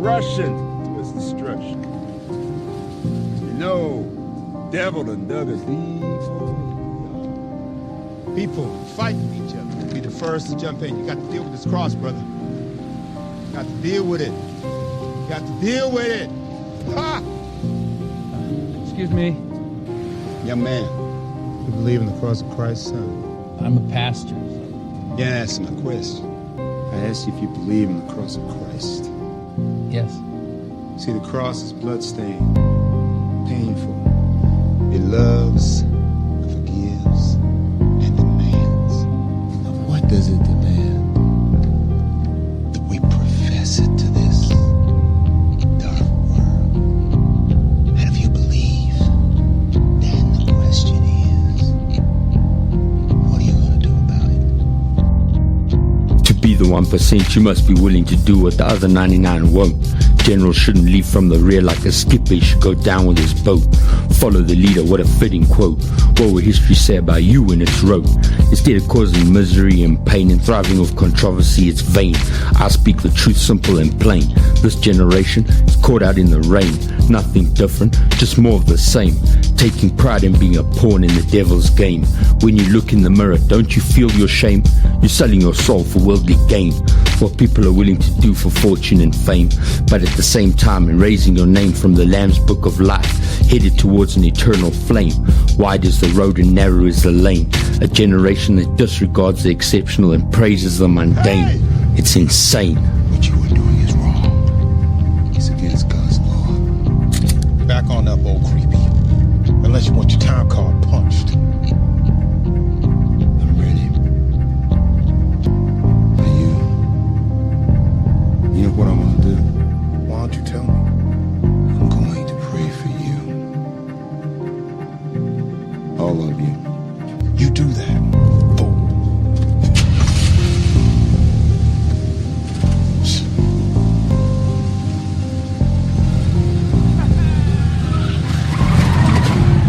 rushing to his destruction. You know, devil done dug a deep hole. People fighting each other. Be the first to jump in. You got to deal with this cross, brother. You got to deal with it. You got to deal with it. Ha! Excuse me. Young man, you believe in the cross of Christ, son? I'm a pastor. Yeah, that's my question. I asked you if you believe in the cross of Christ. Yes. See, the cross is bloodstained, painful. It loves, forgives, and demands. Now, what does it demand? That we profess it to this dark world. And if you believe, then the question is, what are you going to do about it? To be the 1%, you must be willing to do what the other 99 won't. General shouldn't leave from the rear like a skipper, he should go down with his boat. Follow the leader, what a fitting quote. What will history say about you when it's wrote? Instead of causing misery and pain and thriving off controversy, it's vain. I speak the truth simple and plain. This generation is caught out in the rain. Nothing different, just more of the same. Taking pride in being a pawn in the devil's game. When you look in the mirror, don't you feel your shame? You're selling your soul for worldly gain. What people are willing to do for fortune and fame, but at the same time erasing your name from the Lamb's book of life, headed towards an eternal flame. Wide is the road and narrow is the lane. A generation that disregards the exceptional and praises the mundane. It's insane. What you are doing is wrong. It's against God's law. Back on up, old creepy. Unless you want your time card punched. I'm ready. Are you? You know what I'm gonna do? Why don't you tell me? I'm going to pray for you. All of you. You do that. Fool.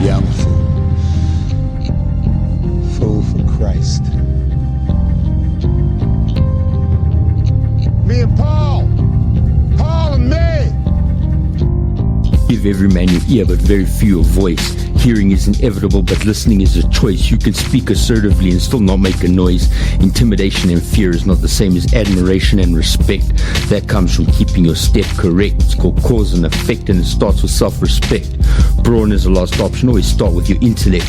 Yeah, I'm a fool. Fool for Christ. Me and Paul and me. Give every man your ear, but very few a voice. Hearing is inevitable, but listening is a choice. You can speak assertively and still not make a noise. Intimidation and fear is not the same as admiration and respect. That comes from keeping your step correct. It's called cause and effect, and it starts with self-respect. Brawn is the last option. Always start with your intellect.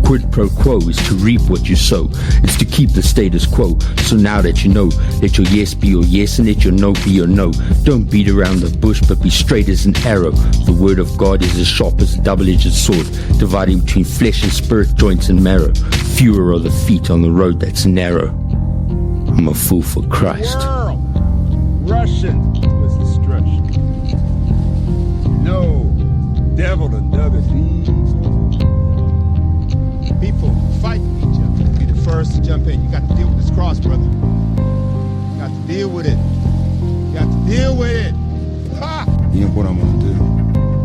Quid pro quo is to reap what you sow. It's to keep the status quo. So now that you know, let your yes be your yes and let your no be your no. Don't beat around the bush, but be straight as an arrow. The word of God is as sharp as a double-edged sword, dividing between flesh and spirit, joints and marrow. Fewer are the feet on the road that's narrow. I'm a fool for Christ. World rushing to his destruction. You know, devil done dug a deep hole. People fighting each other. Be the first to jump in. You got to deal with this cross, brother. You got to deal with it. You got to deal with it. Ha! You know what I'm gonna do?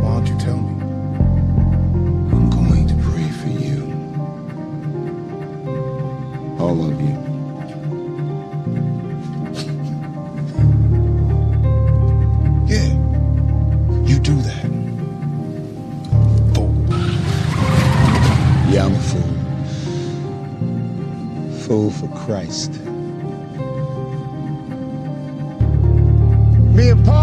Why don't you tell me? I'm going to pray for you. All of you. Yeah, you do that. Fool. Yeah, I'm a fool. Fool for Christ. Me and Paul